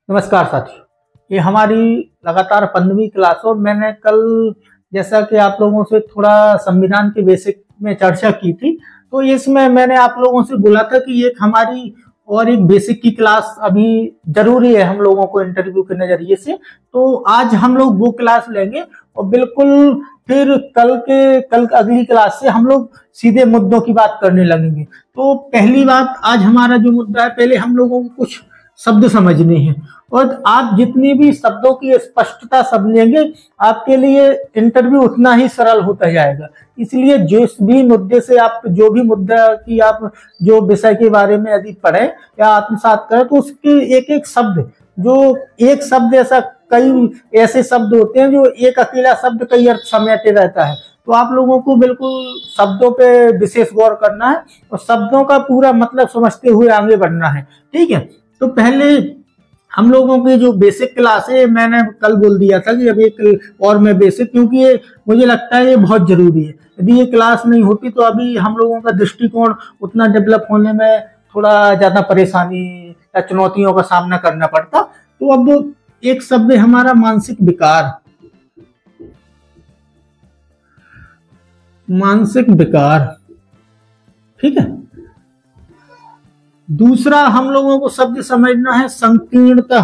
नमस्कार साथियों, ये हमारी लगातार 15वीं क्लास और मैंने कल जैसा कि आप लोगों से थोड़ा संविधान के बेसिक में चर्चा की थी, तो इसमें मैंने आप लोगों से बोला था कि एक हमारी और एक बेसिक की क्लास अभी जरूरी है हम लोगों को इंटरव्यू के नजरिए से। तो आज हम लोग वो क्लास लेंगे और बिल्कुल फिर कल अगली क्लास से हम लोग सीधे मुद्दों की बात करने लगेंगे। तो पहली बात, आज हमारा जो मुद्दा है, पहले हम लोगों को कुछ शब्द समझने हैं और आप जितनी भी शब्दों की स्पष्टता समझेंगे आपके लिए इंटरव्यू उतना ही सरल होता जाएगा। इसलिए जिस भी मुद्दे से आप जो भी मुद्दा की आप जो विषय के बारे में यदि पढ़े या आत्मसात करें तो उसके एक एक शब्द, जो एक शब्द ऐसा कई ऐसे शब्द होते हैं जो एक अकेला शब्द कई अर्थ समेटे रहता है। तो आप लोगों को बिल्कुल शब्दों पे विशेष गौर करना है और शब्दों का पूरा मतलब समझते हुए आगे बढ़ना है, ठीक है। तो पहले हम लोगों की जो बेसिक क्लास है, मैंने कल बोल दिया था कि अब एक और मैं बेसिक, क्योंकि ये मुझे लगता है ये बहुत जरूरी है। यदि ये क्लास नहीं होती तो अभी हम लोगों का दृष्टिकोण उतना डेवलप होने में थोड़ा ज्यादा परेशानी या चुनौतियों का सामना करना पड़ता। तो अब एक शब्द है हमारा मानसिक विकार। मानसिक विकार, ठीक है। दूसरा हम लोगों को शब्द समझना है संकीर्णता,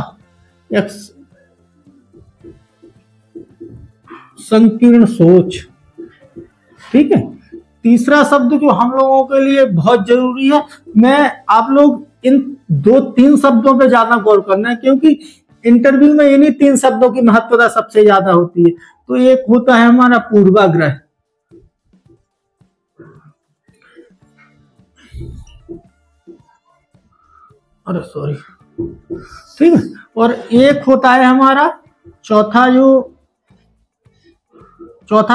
संकीर्ण सोच, ठीक है। तीसरा शब्द जो हम लोगों के लिए बहुत जरूरी है, मैं आप लोग इन 2-3 शब्दों पे ज्यादा गौर करना है क्योंकि इंटरव्यू में इन्हीं 3 शब्दों की महत्वता सबसे ज्यादा होती है। तो एक होता है हमारा पूर्वाग्रह, अरे सॉरी, ठीक है। और एक होता है हमारा चौथा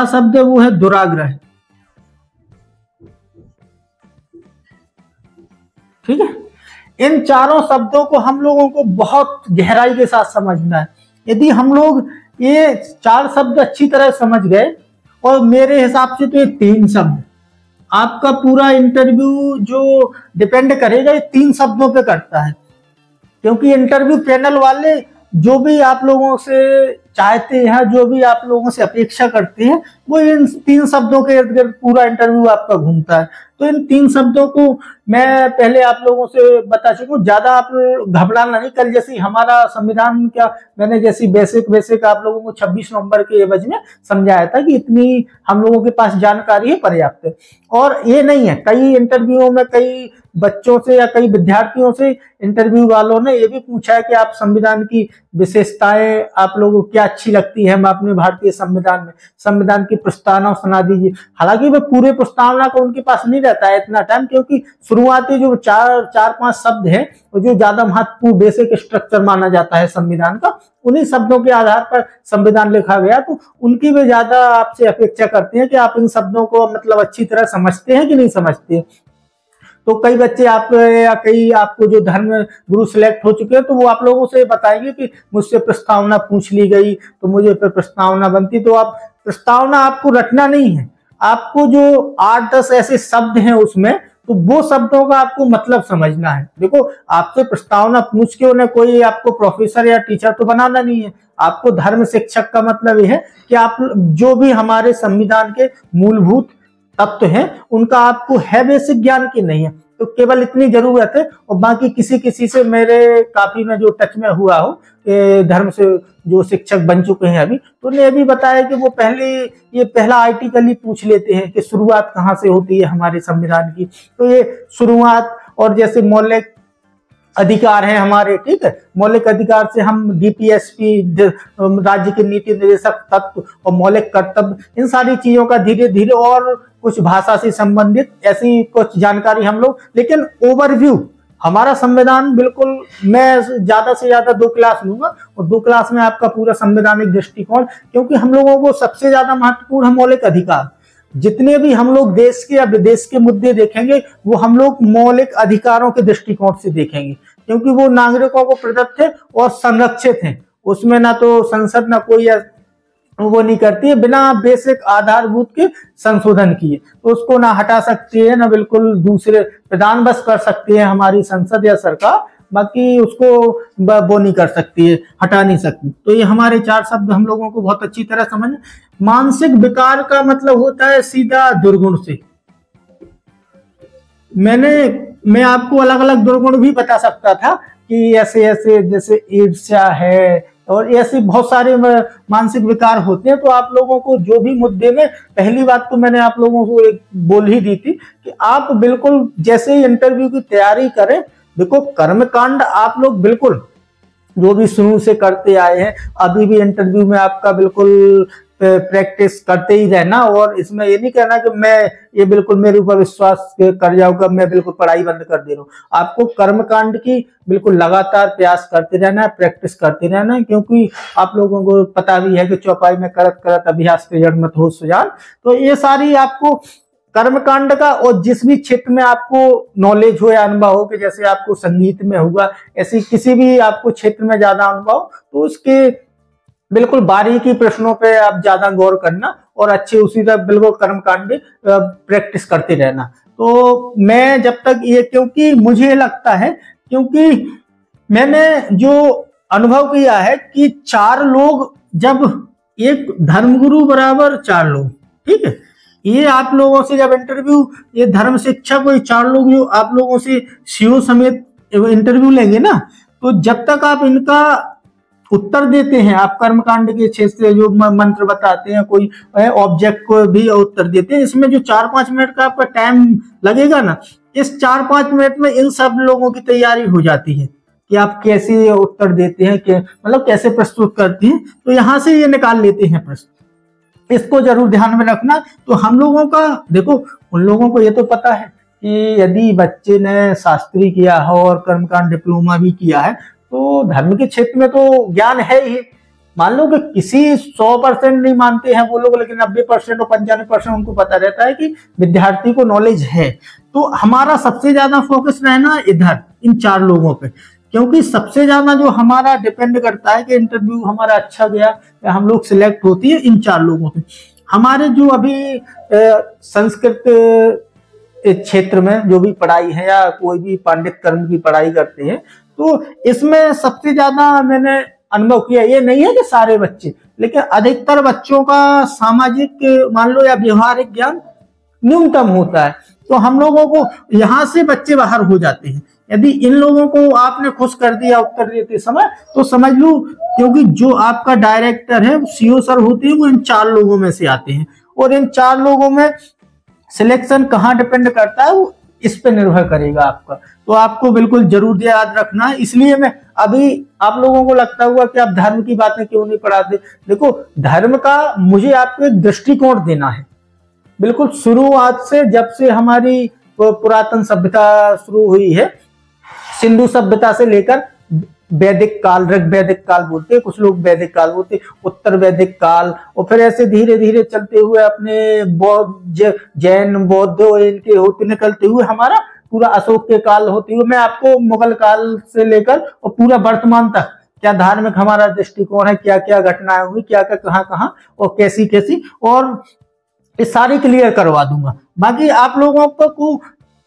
शब्द है वो है दुराग्रह, ठीक है। इन चारों शब्दों को हम लोगों को बहुत गहराई के साथ समझना है। यदि हम लोग ये 4 शब्द अच्छी तरह समझ गए, और मेरे हिसाब से तो ये 3 शब्द, आपका पूरा इंटरव्यू जो डिपेंड करेगा ये 3 शब्दों पे करता है। क्योंकि इंटरव्यू पैनल वाले जो भी आप लोगों से चाहते हैं, जो भी आप लोगों से अपेक्षा करते हैं, वो इन 3 शब्दों के इर्द गिर्द पूरा इंटरव्यू आपका घूमता है। तो इन 3 शब्दों को मैं पहले आप लोगों से बता चुका हूँ, ज्यादा आप घबराना नहीं। कल जैसी हमारा संविधान क्या, मैंने जैसी बेसिक आप लोगों को 26 नवंबर के एवज में समझाया था कि इतनी हम लोगों के पास जानकारी है, पर्याप्त है। और ये नहीं है, कई इंटरव्यूओं में कई बच्चों से या कई विद्यार्थियों से इंटरव्यू वालों ने ये भी पूछा है कि आप संविधान की विशेषताएं आप लोगों को क्या अच्छी लगती है अपने भारतीय संविधान में, संविधान की प्रस्तावना सुना दीजिए। हालांकि वे पूरे प्रस्तावना को उनके पास नहीं रहता है इतना टाइम, क्योंकि शुरुआती जो 4-5 शब्द हैं जो ज्यादा महत्वपूर्ण बेसिक स्ट्रक्चर माना जाता है संविधान का, उन्हीं शब्दों के आधार पर संविधान लिखा गया। तो उनकी भी ज्यादा आपसे अपेक्षा करते हैं कि आप इन शब्दों को मतलब अच्छी तरह समझते हैं कि नहीं समझते हैं। तो कई बच्चे आप या कई आपको जो धर्म गुरु सिलेक्ट हो चुके हैं, तो वो आप लोगों से बताएंगे कि मुझसे प्रस्तावना पूछ ली गई तो मुझे प्रस्तावना बनती। तो आप प्रस्तावना आपको रटना नहीं है, आपको जो 8-10 ऐसे शब्द हैं उसमें, तो वो शब्दों का आपको मतलब समझना है। देखो, आपसे प्रस्तावना पूछ के उन्हें कोई आपको प्रोफेसर या टीचर तो बनाना नहीं है। आपको धर्म शिक्षक का मतलब यह है कि आप जो भी हमारे संविधान के मूलभूत तत्व हैं उनका आपको है बेसिक ज्ञान की नहीं है, तो केवल इतनी जरूरत है। और बाकी किसी से मेरे काफी में जो टच में हुआ हो धर्म से जो शिक्षक बन चुके हैं अभी, तो उन्हें ये भी बताया कि वो पहला आर्टिकल ही पूछ लेते हैं कि शुरुआत कहाँ से होती है हमारे संविधान की। तो ये शुरुआत, और जैसे मौलिक अधिकार है हमारे, ठीक है, मौलिक अधिकार से हम डीपीएसपी, राज्य के नीति निर्देशक तत्व और मौलिक कर्तव्य, इन सारी चीजों का धीरे धीरे, और कुछ भाषा से संबंधित ऐसी कुछ जानकारी हम लोग, लेकिन ओवरव्यू हमारा संविधान बिल्कुल, मैं ज्यादा से ज्यादा 2 क्लास लूंगा और 2 क्लास में आपका पूरा संवैधानिक दृष्टिकोण, क्योंकि हम लोगों को सबसे ज्यादा महत्वपूर्ण है मौलिक अधिकार। जितने भी हम लोग देश के या विदेश के मुद्दे देखेंगे वो हम लोग मौलिक अधिकारों के दृष्टिकोण से देखेंगे, क्योंकि वो नागरिकों को प्रदत्त है और संरक्षित हैं। उसमें ना तो संसद ना कोई वो नहीं करती है बिना बेसिक आधारभूत के संशोधन किए, तो उसको ना हटा सकती है ना बिल्कुल दूसरे प्रदान बस कर सकती है हमारी संसद या सरकार। बाकी उसको वो नहीं कर सकती है, हटा नहीं सकती। तो ये हमारे 4 शब्द हम लोगों को बहुत अच्छी तरह समझ। मानसिक विकार का मतलब होता है सीधा दुर्गुण से। मैं आपको अलग अलग दुर्गुण भी बता सकता था कि ऐसे ऐसे, जैसे ईर्ष्या है और ऐसे बहुत सारे मानसिक विकार होते हैं। तो आप लोगों को जो भी मुद्दे में, पहली बात तो मैंने आप लोगों को एक बोल ही दी थी कि आप बिल्कुल जैसे ही इंटरव्यू की तैयारी करें, देखो कर्मकांड आप लोग बिल्कुल जो भी शुरू से करते आए हैं, अभी भी इंटरव्यू में आपका बिल्कुल प्रैक्टिस करते ही रहना। और इसमें ये नहीं कहना कि मैं ये बिल्कुल मेरे ऊपर विश्वास कर जाऊंगा, मैं बिल्कुल पढ़ाई बंद कर दे रहा हूँ। आपको कर्मकांड की बिल्कुल लगातार प्रयास करते रहना है, प्रैक्टिस करते रहना है, क्योंकि आप लोगों को पता भी है कि चौपाई में करत करत अभ्यास के जड़ मत हो सुजान। तो ये सारी आपको कर्मकांड का, और जिस भी क्षेत्र में आपको नॉलेज हो या अनुभव हो, कि जैसे आपको संगीत में होगा, ऐसी किसी भी आपको क्षेत्र में ज्यादा अनुभव, तो उसके बिल्कुल बारीकी प्रश्नों पे आप ज्यादा गौर करना और अच्छे उसी तरह बिल्कुल कर्मकांड प्रैक्टिस करते रहना। तो मैं जब तक ये, क्योंकि मुझे लगता है, क्योंकि मैंने जो अनुभव किया है कि 4 लोग, जब एक धर्मगुरु बराबर 4 लोग, ठीक है, ये आप लोगों से जब इंटरव्यू, ये धर्म शिक्षक कोई 4 लोग जो आप लोगों से सीओ समेत इंटरव्यू लेंगे ना, तो जब तक आप इनका उत्तर देते हैं, आप कर्मकांड के क्षेत्र से जो मंत्र बताते हैं, कोई ऑब्जेक्ट को भी उत्तर देते हैं, इसमें जो 4-5 मिनट का आपका टाइम लगेगा ना, इस 4-5 मिनट में इन सब लोगों की तैयारी हो जाती है कि आप कैसे उत्तर देते हैं, मतलब कैसे प्रस्तुत करते हैं। तो यहां से ये निकाल लेते हैं प्रश्न, इसको जरूर ध्यान में रखना। तो हम लोगों का देखो, उन लोगों को ये तो पता है कि यदि बच्चे ने शास्त्री किया हो और कर्मकांड डिप्लोमा भी किया है, तो धर्म के क्षेत्र में तो ज्ञान है ही। मान लो कि किसी 100% नहीं मानते हैं वो लोग, लेकिन 90% और 95% उनको पता रहता है कि विद्यार्थी को नॉलेज है। तो हमारा सबसे ज्यादा फोकस रहना इधर इन 4 लोगों पे, क्योंकि सबसे ज्यादा जो हमारा डिपेंड करता है कि इंटरव्यू हमारा अच्छा गया या हम लोग सिलेक्ट होती है इन 4 लोगों पे। हमारे जो अभी संस्कृत क्षेत्र में जो भी पढ़ाई है या कोई भी पांडित कर्म की पढ़ाई करते हैं, तो इसमें सबसे ज्यादा मैंने अनुभव किया, ये नहीं है कि सारे बच्चे, लेकिन अधिकतर बच्चों का सामाजिक मान लो या व्यवहारिक ज्ञान न्यूनतम होता है। तो हम लोगों को यहाँ से बच्चे बाहर हो जाते हैं। यदि इन लोगों को आपने खुश कर दिया उत्तर देते समय, तो समझ लो, क्योंकि जो आपका डायरेक्टर है, सीओ सर होते हैं, वो इन 4 लोगों में से आते हैं। और इन 4 लोगों में सिलेक्शन कहाँ डिपेंड करता है, वो इस पे निर्भर करेगा आपका। तो आपको बिल्कुल जरूर याद रखना है। इसलिए मैं अभी, आप लोगों को लगता हुआ कि आप धर्म की बातें क्यों नहीं पढ़ाते, देखो धर्म का मुझे आपको एक दृष्टिकोण देना है। बिल्कुल शुरुआत से, जब से हमारी पुरातन सभ्यता शुरू हुई है, सिंधु सभ्यता से लेकर वैदिक काल, ऋग वैदिक काल बोलते हैं, कुछ लोग वैदिक काल बोलते हैं, उत्तर वैदिक काल, और फिर ऐसे धीरे धीरे चलते हुए अपने बौद्ध, जैन, बौद्ध इनके होते निकलते हुए हमारा पूरा अशोक के काल होते हुए, मैं आपको मुगल काल से लेकर और पूरा वर्तमान तक क्या धार्मिक हमारा दृष्टिकोण है, क्या क्या घटनाएं हुई, क्या क्या कहाँ कहाँ और कैसी कैसी, और ये सारी क्लियर करवा दूंगा। बाकी आप लोगों को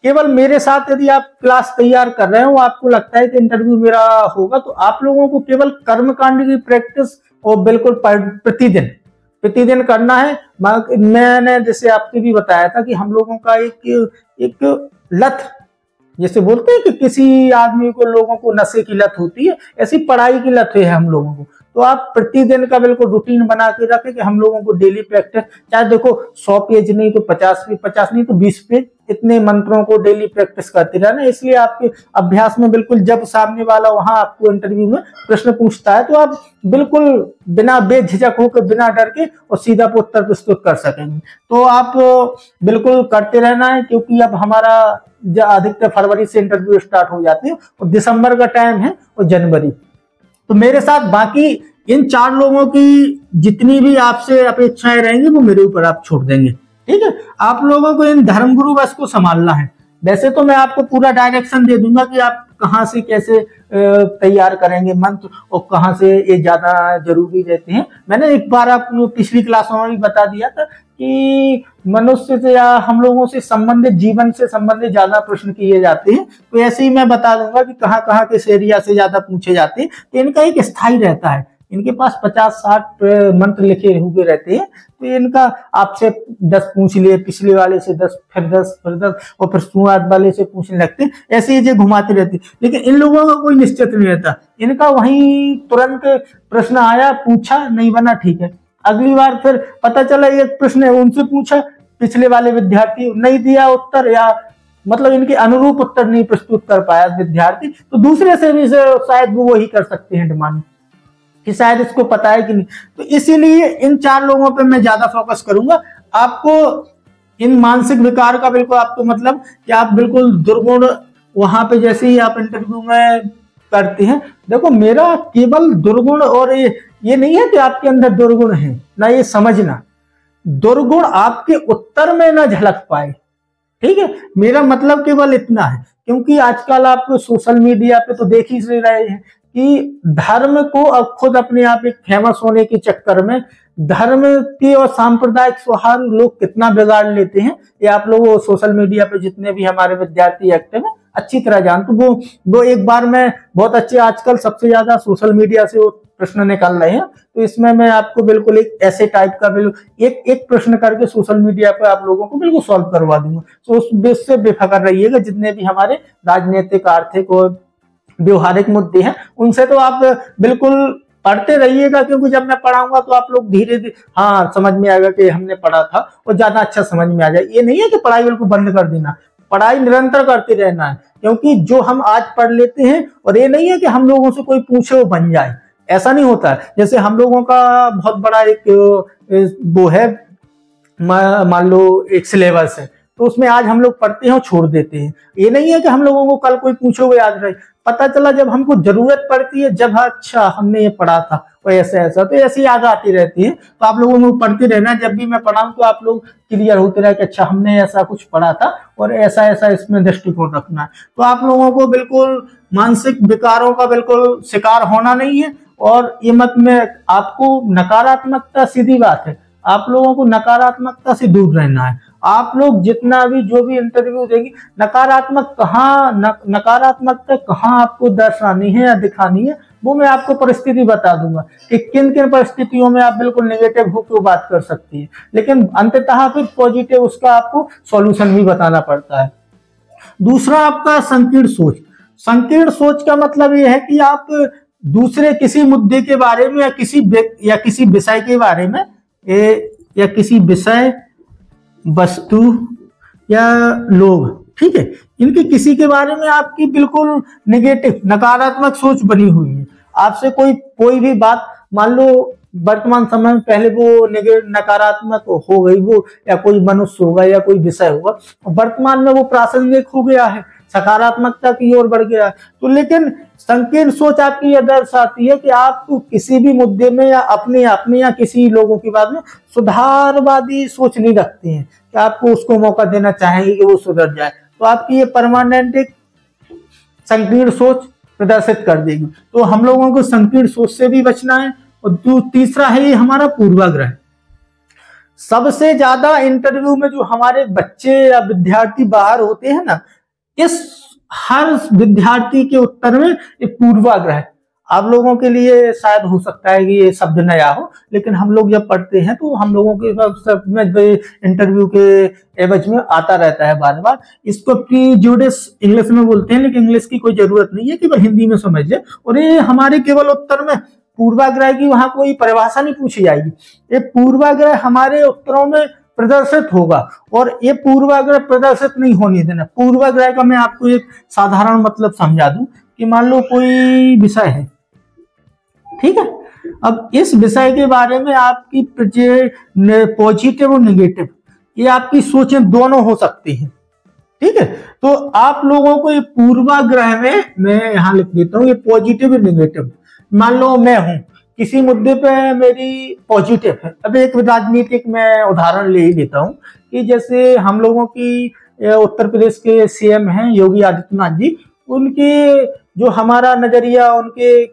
केवल मेरे साथ, यदि आप क्लास तैयार कर रहे हो, आपको लगता है कि इंटरव्यू मेरा होगा, तो आप लोगों को केवल कर्मकांड की प्रैक्टिस और बिल्कुल प्रतिदिन करना है। मैंने जैसे आपको भी बताया था कि हम लोगों का एक लत, जैसे बोलते हैं कि किसी आदमी को, लोगों को नशे की लत होती है, ऐसी पढ़ाई की लत है हम लोगों को। तो आप प्रतिदिन का बिल्कुल रूटीन बना के रखें कि हम लोगों को डेली प्रैक्टिस, चाहे देखो 100 पेज नहीं तो 50 नहीं तो 20 पेज, इतने मंत्रों को डेली प्रैक्टिस करते रहना। इसलिए आपके अभ्यास में बिल्कुल, जब सामने वाला वहां आपको इंटरव्यू में प्रश्न पूछता है, तो आप बिल्कुल बिना बेझिझक होकर, बिना डर के और सीधा उत्तर प्रस्तुत कर सकेंगे। तो आप बिल्कुल करते रहना है, क्योंकि अब हमारा अधिकतर फरवरी से इंटरव्यू स्टार्ट हो जाती है और दिसंबर का टाइम है और जनवरी। तो मेरे साथ बाकी इन 4 लोगों की जितनी भी आपसे अपेक्षाएं रहेंगी वो मेरे ऊपर आप छोड़ देंगे, ठीक है। आप लोगों को इन धर्मगुरु बस को संभालना है। वैसे तो मैं आपको पूरा डायरेक्शन दे दूंगा कि आप कहाँ से कैसे तैयार करेंगे मंत्र और कहाँ से ये ज्यादा जरूरी रहते हैं। मैंने एक बार आपको पिछली क्लासों में भी बता दिया था कि मनुष्य से या हम लोगों से संबंधित, जीवन से संबंधित ज्यादा प्रश्न किए जाते हैं। तो ऐसे ही मैं बता दूंगा कि कहाँ कहाँ किस एरिया से ज्यादा पूछे जाते हैं। तो इनका एक स्थायी रहता है, इनके पास 50-60 मंत्र लिखे हुए रहते हैं। तो इनका आपसे 10 पूछ लिए, पिछले वाले से 10, फिर 10, फिर 10, और फिर शुरुआत वाले से पूछने लगते हैं। ऐसे ही घुमाते रहते हैं। लेकिन इन लोगों का कोई निश्चित नहीं रहता, इनका वहीं तुरंत प्रश्न आया, पूछा, नहीं बना, ठीक है, अगली बार फिर पता चला एक प्रश्न है, उनसे पूछा, पिछले वाले विद्यार्थी नहीं दिया उत्तर, या मतलब इनके अनुरूप उत्तर नहीं प्रस्तुत कर पाया विद्यार्थी, तो दूसरे से भी शायद वो वही कर सकते हैं डिमांड कि शायद इसको पता है कि नहीं। तो इसीलिए इन 4 लोगों पे मैं ज्यादा फोकस करूंगा। आपको इन मानसिक विकार का बिल्कुल आपको मतलब कि आप बिल्कुल दुर्गुण वहां पे जैसे ही आप इंटरव्यू में करते हैं, देखो मेरा केवल दुर्गुण और ये नहीं है कि आपके अंदर दुर्गुण है ना, ये समझना दुर्गुण आपके उत्तर में ना झलक पाए, ठीक है, मेरा मतलब केवल इतना है। क्योंकि आजकल आप सोशल मीडिया पे तो देख ही रहे हैं कि धर्म को अब खुद अपने आप एक फेमस होने के चक्कर में धर्म की और सांप्रदायिक सौहार्द लोग कितना बिगाड़ लेते हैं, ये आप लोग सोशल मीडिया पे जितने भी हमारे विद्यार्थी एक्टिव हैं अच्छी तरह जानते। वो एक बार में बहुत अच्छे, आजकल सबसे ज्यादा सोशल मीडिया से वो प्रश्न निकाल रहे हैं। तो इसमें मैं आपको बिल्कुल एक ऐसे टाइप का बिल्कुल एक प्रश्न करके सोशल मीडिया पे आप लोगों को बिल्कुल सॉल्व करवा दूंगा। तो उस बेस से बेफिक्र रहिएगा, जितने भी हमारे राजनीतिक, आर्थिक और व्यवहारिक मुद्दे हैं उनसे तो आप बिल्कुल पढ़ते रहिएगा, क्योंकि जब मैं पढ़ाऊंगा तो आप लोग धीरे धीरे हाँ समझ में आएगा कि हमने पढ़ा था और ज्यादा अच्छा समझ में आ जाए। ये नहीं है कि पढ़ाई बिल्कुल बंद कर देना, पढ़ाई निरंतर करते रहना है, क्योंकि जो हम आज पढ़ लेते हैं, और ये नहीं है कि हम लोगों से कोई पूछे वो बन जाए, ऐसा नहीं होता है। जैसे हम लोगों का बहुत बड़ा एक वो है, मान लो एक सिलेबस है, तो उसमें आज हम लोग पढ़ते हैं और छोड़ देते हैं। ये नहीं है कि हम लोगों को कल कोई पूछोगे याद रहे, पता चला जब हमको जरूरत पड़ती है, जब अच्छा हमने ये पढ़ा था और ऐसा ऐसा, तो ऐसी याद आती रहती है। तो आप लोगों को पढ़ते रहना, जब भी मैं पढ़ाऊं तो आप लोग क्लियर होते रहे कि अच्छा हमने ऐसा कुछ पढ़ा था और ऐसा ऐसा इसमें दृष्टिकोण रखना है। तो आप लोगों को बिल्कुल मानसिक विकारों का बिल्कुल शिकार होना नहीं है। और ये मत में आपको नकारात्मकता, सीधी बात है, आप लोगों को नकारात्मकता से दूर रहना है। आप लोग जितना भी जो भी इंटरव्यू देंगे, नकारात्मकता कहाँ आपको दर्शानी है या दिखानी है, वो मैं आपको परिस्थिति बता दूंगा कि किन किन परिस्थितियों में आप बिल्कुल नेगेटिव होकर बात कर सकती है। लेकिन अंततः फिर पॉजिटिव उसका आपको सॉल्यूशन भी बताना पड़ता है। दूसरा आपका संकीर्ण सोच। संकीर्ण सोच का मतलब ये है कि आप दूसरे किसी मुद्दे के बारे में या किसी विषय के बारे में या किसी विषय, वस्तु या लोग, ठीक है, इनके किसी के बारे में आपकी बिल्कुल नेगेटिव, नकारात्मक सोच बनी हुई है। आपसे कोई भी बात, मान लो वर्तमान समय में, पहले वो नकारात्मक हो गई वो, या कोई मनुष्य होगा या कोई विषय होगा, वर्तमान में वो प्रासंगिक हो गया है, सकारात्मकता की ओर बढ़ गया है। तो लेकिन संकीर्ण सोच आपकी यह दर्शाती है कि आप किसी भी मुद्दे में या अपने या किसी लोगों की बात में सुधारवादी सोच नहीं रखते हैं कि आपको उसको मौका देना चाहेंगे कि वो सुधर जाए। तो आपकी ये परमानेंट एक संकीर्ण सोच प्रदर्शित कर देगी। तो हम लोगों को संकीर्ण सोच से भी बचना है। और तीसरा है ये हमारा पूर्वाग्रह। सबसे ज्यादा इंटरव्यू में जो हमारे बच्चे या विद्यार्थी बाहर होते हैं ना, इस हर विद्यार्थी के उत्तर में एक पूर्वाग्रह। आप लोगों के लिए शायद हो सकता है कि ये शब्द नया हो, लेकिन हम लोग जब पढ़ते हैं तो हम लोगों के सब में इंटरव्यू के एवज में आता रहता है बार बार। इसको प्रीजुडिस इंग्लिश में बोलते हैं, लेकिन इंग्लिश की कोई जरूरत नहीं है, केवल हिंदी में समझिए। और ये हमारे केवल उत्तर में पूर्वाग्रह की वहां कोई परिभाषा नहीं पूछी जाएगी, ये पूर्वाग्रह हमारे उत्तरों में प्रदर्शित होगा। और ये पूर्वाग्रह प्रदर्शित नहीं होने देना। पूर्वाग्रह का मैं आपको एक साधारण मतलब समझा दूं कि मान लो कोई विषय है, ठीक है, अब इस विषय के बारे में आपकी पॉजिटिव और नेगेटिव, ये आपकी सोचें दोनों हो सकती हैं, ठीक है। तो आप लोगों को ये पूर्वाग्रह में, मैं यहां लिख देता हूं, ये पॉजिटिव और नेगेटिव। मान लो मैं हूं किसी मुद्दे पे मेरी पॉजिटिव है। अब एक राजनीतिक मैं उदाहरण ले ही लेता हूं कि जैसे हम लोगों की उत्तर प्रदेश के सीएम हैं योगी आदित्यनाथ जी, उनके जो हमारा नजरिया, उनके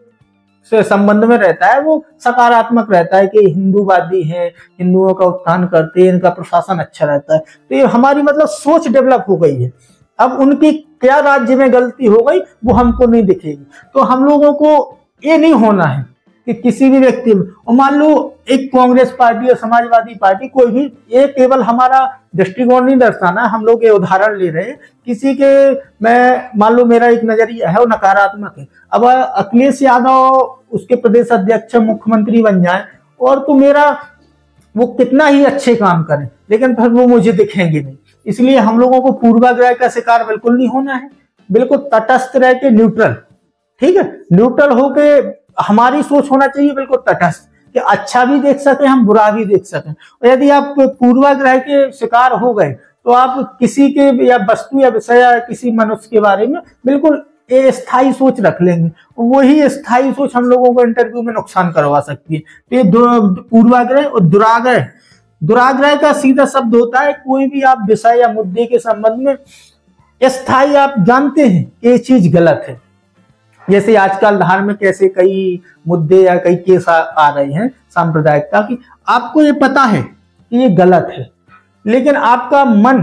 से संबंध में रहता है वो सकारात्मक रहता है कि हिंदूवादी है, हिंदुओं का उत्थान करते हैं, इनका प्रशासन अच्छा रहता है। तो ये हमारी मतलब सोच डेवलप हो गई है। अब उनकी क्या राज्य में गलती हो गई वो हमको नहीं दिखेगी। तो हम लोगों को ये नहीं होना है कि किसी भी व्यक्ति में, और मान लो एक कांग्रेस पार्टी या समाजवादी पार्टी कोई भी, ये केवल हमारा दृष्टिकोण नहीं दर्शाना, हम लोग ये उदाहरण ले रहे हैं किसी के, मैं मान लो मेरा एक नजरिया है वो नकारात्मक है, अब अखिलेश यादव उसके प्रदेश अध्यक्ष मुख्यमंत्री बन जाए और तो मेरा वो कितना ही अच्छे काम करें लेकिन फिर वो मुझे दिखेंगे नहीं। इसलिए हम लोगों को पूर्वाग्रह का शिकार बिल्कुल नहीं होना है, बिल्कुल तटस्थ रह के न्यूट्रल, ठीक है, न्यूट्रल होके हमारी सोच होना चाहिए बिल्कुल तटस्थ, कि अच्छा भी देख सके हम, बुरा भी देख सकें। और यदि आप पूर्वाग्रह के शिकार हो गए तो आप किसी के या वस्तु या विषय या किसी मनुष्य के बारे में बिल्कुल स्थायी सोच रख लेंगे, वही स्थायी सोच हम लोगों को इंटरव्यू में नुकसान करवा सकती है। तो ये पूर्वाग्रह और दुराग्रह, दुराग्रह का सीधा शब्द होता है कोई भी आप विषय या मुद्दे के संबंध में स्थायी आप जानते हैं कि ये चीज गलत है। जैसे आजकल धार्मिक ऐसे कई मुद्दे या कई केस आ रहे हैं सांप्रदायिकता की, आपको ये पता है कि ये गलत है लेकिन आपका मन,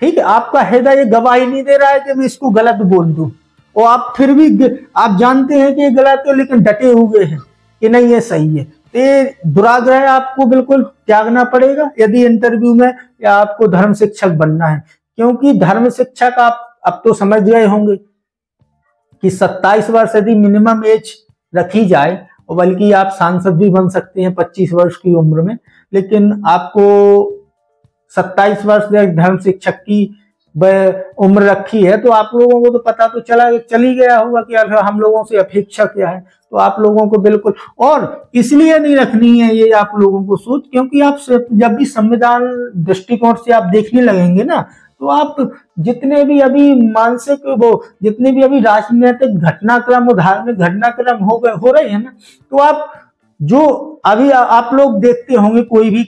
ठीक है, आपका हृदय गवाही नहीं दे रहा है कि मैं इसको गलत बोल दूं, और आप फिर भी आप जानते हैं कि ये गलत है लेकिन डटे हुए हैं कि नहीं ये सही है। तो ये दुराग्रह आपको बिल्कुल त्यागना पड़ेगा यदि इंटरव्यू में या आपको धर्म शिक्षक बनना है, क्योंकि धर्म शिक्षक आप अब तो समझ गए होंगे कि 27 वर्ष यदि मिनिमम एज रखी जाए, और बल्कि आप सांसद भी बन सकते हैं 25 वर्ष की उम्र में, लेकिन आपको 27 वर्ष धर्म शिक्षक की उम्र रखी है तो आप लोगों को तो पता तो चली गया होगा कि हम लोगों से अपेक्षा क्या है। तो आप लोगों को बिल्कुल, और इसलिए नहीं रखनी है ये आप लोगों को सोच, क्योंकि आप जब भी संविधान दृष्टिकोण से आप देखने लगेंगे ना, तो आप जितने भी अभी मानसिक जितने भी अभी राजनीतिक घटनाक्रम और धार्मिक घटनाक्रम हो रहे हैं ना, तो आप जो अभी आप लोग देखते होंगे कोई भी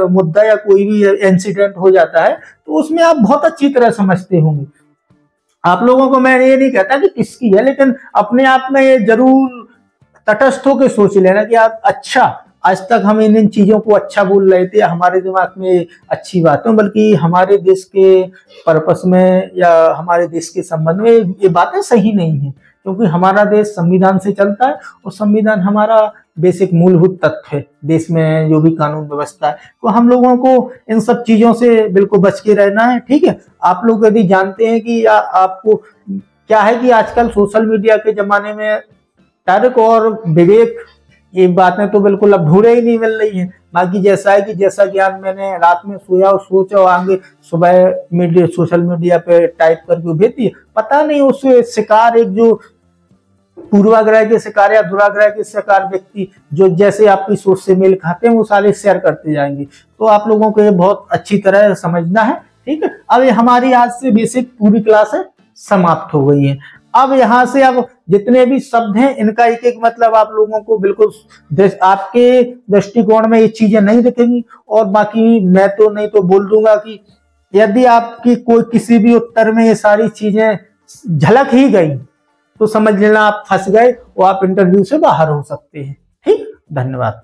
मुद्दा या कोई भी इंसिडेंट हो जाता है तो उसमें आप बहुत अच्छी तरह समझते होंगे। आप लोगों को मैं ये नहीं कहता कि किसकी है, लेकिन अपने आप में ये जरूर तटस्थ होकर सोच लेना कि आप अच्छा, आज तक हम इन चीजों को अच्छा बोल रहे थे, हमारे दिमाग में अच्छी बातों, बल्कि हमारे देश के पर्पस में या हमारे देश के संबंध में ये बातें सही नहीं है, क्योंकि हमारा देश संविधान से चलता है और संविधान हमारा बेसिक मूलभूत तत्व है देश में जो भी कानून व्यवस्था है। तो हम लोगों को इन सब चीजों से बिल्कुल बच के रहना है, ठीक है। आप लोग यदि जानते हैं कि आपको क्या है कि आजकल सोशल मीडिया के जमाने में तर्क और विवेक ये बातें तो बिल्कुल अब ढूंढे ही नहीं मिल रही है। बाकी जैसा है कि जैसा ज्ञान मैंने रात में सोया और सोचा और आगे सुबह सोशल मीडिया पे टाइप करके भेजती है, पता नहीं उस शिकार एक जो पूर्वाग्रह के शिकार या दुराग्रह के शिकार व्यक्ति जो जैसे आपकी सोच से मेल खाते हैं वो सारे शेयर करते जाएंगे। तो आप लोगों को ये बहुत अच्छी तरह समझना है, ठीक है। अब ये हमारी आज से बेसिक पूरी क्लास है समाप्त हो गई है। अब यहाँ से अब जितने भी शब्द हैं इनका एक एक मतलब आप लोगों को बिल्कुल आपके दृष्टिकोण में ये चीजें नहीं दिखेंगी, और बाकी मैं तो नहीं तो बोल दूंगा कि यदि आपकी कोई किसी भी उत्तर में ये सारी चीजें झलक ही गई तो समझ लेना आप फंस गए और आप इंटरव्यू से बाहर हो सकते हैं। ठीक, धन्यवाद।